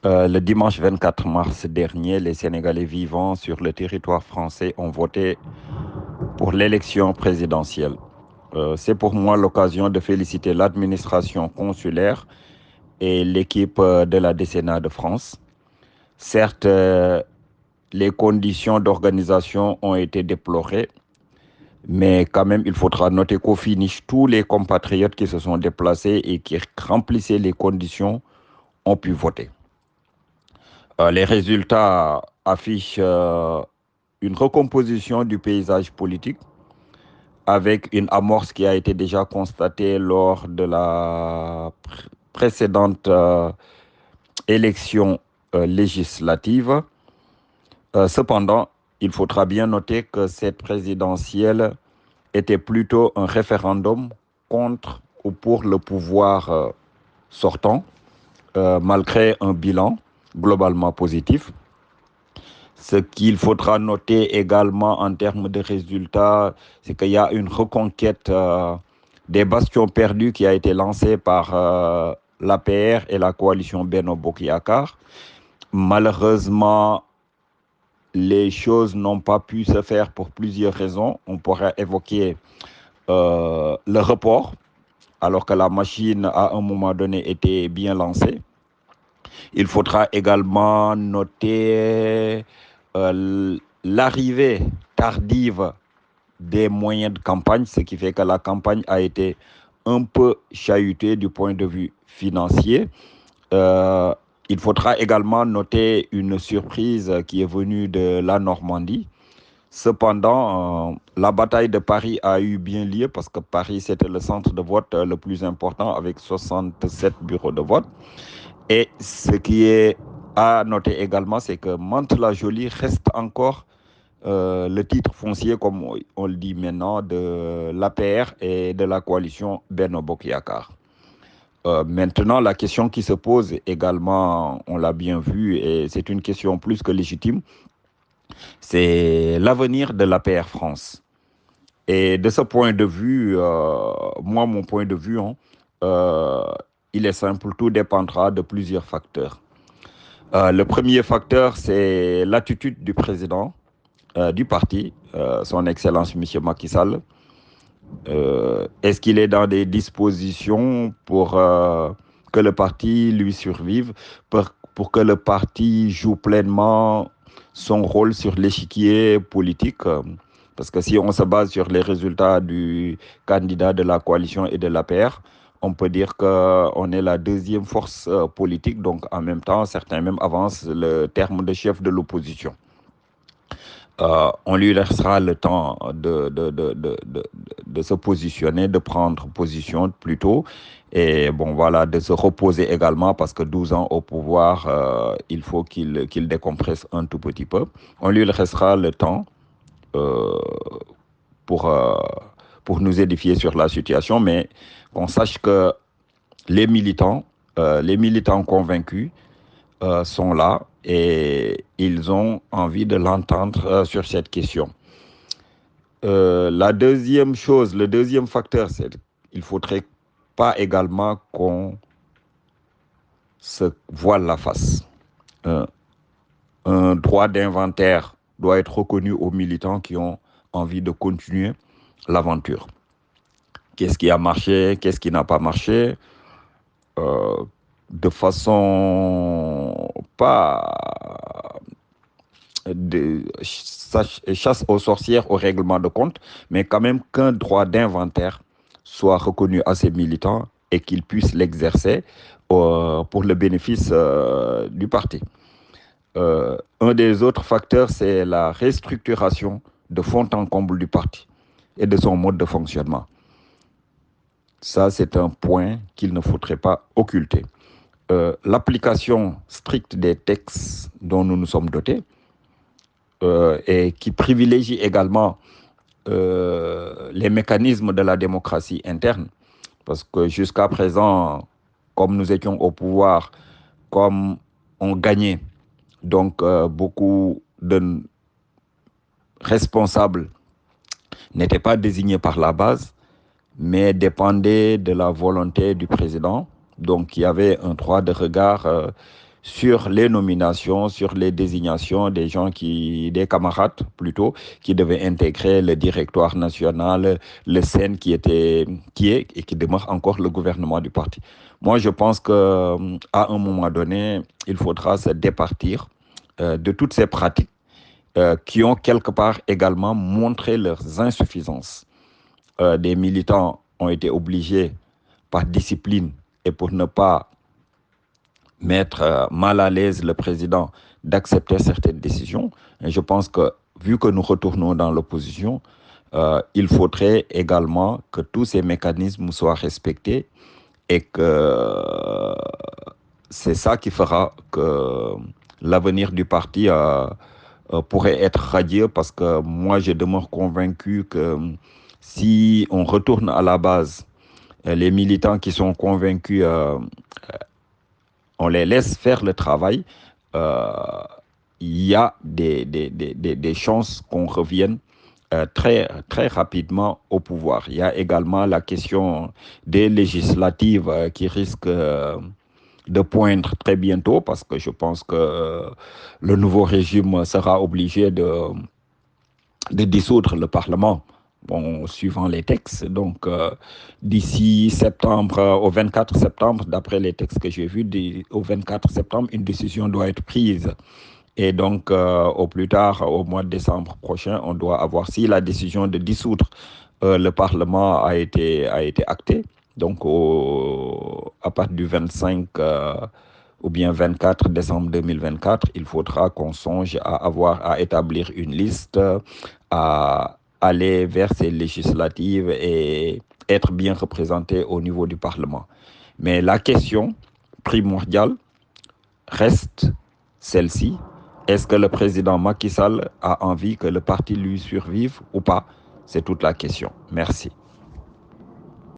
Le dimanche 24 mars dernier, les Sénégalais vivant sur le territoire français ont voté pour l'élection présidentielle. C'est pour moi l'occasion de féliciter l'administration consulaire et l'équipe de la décennat de France. Certes, les conditions d'organisation ont été déplorées, mais quand même, il faudra noter qu'au finish, tous les compatriotes qui se sont déplacés et qui remplissaient les conditions ont pu voter. Les résultats affichent une recomposition du paysage politique avec une amorce qui a été déjà constatée lors de la précédente élection législative. Cependant, il faudra bien noter que cette présidentielle était plutôt un référendum contre ou pour le pouvoir sortant, malgré un bilan globalement positif. Ce qu'il faudra noter également en termes de résultats, c'est qu'il y a une reconquête des bastions perdus qui a été lancée par l'APR et la coalition Benno Bokk Yakaar. Malheureusement, les choses n'ont pas pu se faire pour plusieurs raisons. On pourrait évoquer le report, alors que la machine, à un moment donné, était bien lancée. Il faudra également noter l'arrivée tardive des moyens de campagne, ce qui fait que la campagne a été un peu chahutée du point de vue financier. Euh, il faudra également noter une surprise qui est venue de la Normandie. Cependant, la bataille de Paris a eu bien lieu parce que Paris, c'était le centre de vote le plus important avec 67 bureaux de vote. Et ce qui est à noter également, c'est que Mantes-la-Jolie reste encore le titre foncier, comme on le dit maintenant, de l'APR et de la coalition Benno Bokk Yakaar. Maintenant, la question qui se pose également, on l'a bien vu, et c'est une question plus que légitime, c'est l'avenir de l'APR France. Et de ce point de vue, moi, mon point de vue, euh, il est simple, tout dépendra de plusieurs facteurs. Le premier facteur, c'est l'attitude du président du parti, son Excellence M. Macky Sall. Est-ce qu'il est dans des dispositions pour que le parti lui survive, pour que le parti joue pleinement son rôle sur l'échiquier politique? Parce que si on se base sur les résultats du candidat de la coalition et de l'APR, on peut dire qu'on est la deuxième force politique, donc en même temps, certains même avancent le terme de chef de l'opposition. On lui laissera le temps de se positionner, de prendre position plutôt, et bon voilà, de se reposer également parce que 12 ans au pouvoir, il faut qu'il décompresse un tout petit peu. On lui laissera le temps euh, pour, euh, pour nous édifier sur la situation, mais qu'on sache que les militants convaincus sont là et ils ont envie de l'entendre sur cette question. La deuxième chose, le deuxième facteur, c'est qu'il ne faudrait pas également qu'on se voile la face. Euh, un droit d'inventaire doit être reconnu aux militants qui ont envie de continuer l'aventure. Qu'est-ce qui a marché, qu'est-ce qui n'a pas marché, euh, de façon pas de chasse aux sorcières au règlement de compte, mais quand même qu'un droit d'inventaire soit reconnu à ces militants et qu'ils puissent l'exercer pour le bénéfice du parti. Un des autres facteurs, c'est la restructuration de fond en comble du parti et de son mode de fonctionnement. Ça, c'est un point qu'il ne faudrait pas occulter. L'application stricte des textes dont nous nous sommes dotés, et qui privilégie également les mécanismes de la démocratie interne. Parce que jusqu'à présent, comme nous étions au pouvoir, comme on gagnait, donc beaucoup de responsables n'étaient pas désignés par la base, mais dépendaient de la volonté du président. Donc il y avait un droit de regard sur les nominations, sur les désignations des gens des camarades plutôt, qui devaient intégrer le directoire national, le SEN qui est et qui demeure encore le gouvernement du parti. Moi, je pense qu'à un moment donné, il faudra se départir de toutes ces pratiques qui ont quelque part également montré leurs insuffisances. Des militants ont été obligés par discipline et pour ne pas mettre mal à l'aise le président d'accepter certaines décisions. Et je pense que vu que nous retournons dans l'opposition, il faudrait également que tous ces mécanismes soient respectés et que c'est ça qui fera que l'avenir du parti pourrait être radieux parce que moi je demeure convaincu que si on retourne à la base, les militants qui sont convaincus, on les laisse faire le travail, euh, il y a des chances qu'on revienne très, très rapidement au pouvoir. Il y a également la question des législatives qui risquent de poindre très bientôt parce que je pense que le nouveau régime sera obligé de dissoudre le Parlement. Bon, suivant les textes. Donc, d'ici septembre, au 24 septembre, d'après les textes que j'ai vus, au 24 septembre, une décision doit être prise. Et donc, au plus tard, au mois de décembre prochain, on doit avoir, si la décision de dissoudre le Parlement a été actée, donc à partir du 25 ou bien 24 décembre 2024, il faudra qu'on songe à établir une liste, à aller vers ces législatives et être bien représenté au niveau du Parlement. Mais la question primordiale reste celle-ci. Est-ce que le président Macky Sall a envie que le parti lui survive ou pas? C'est toute la question. Merci.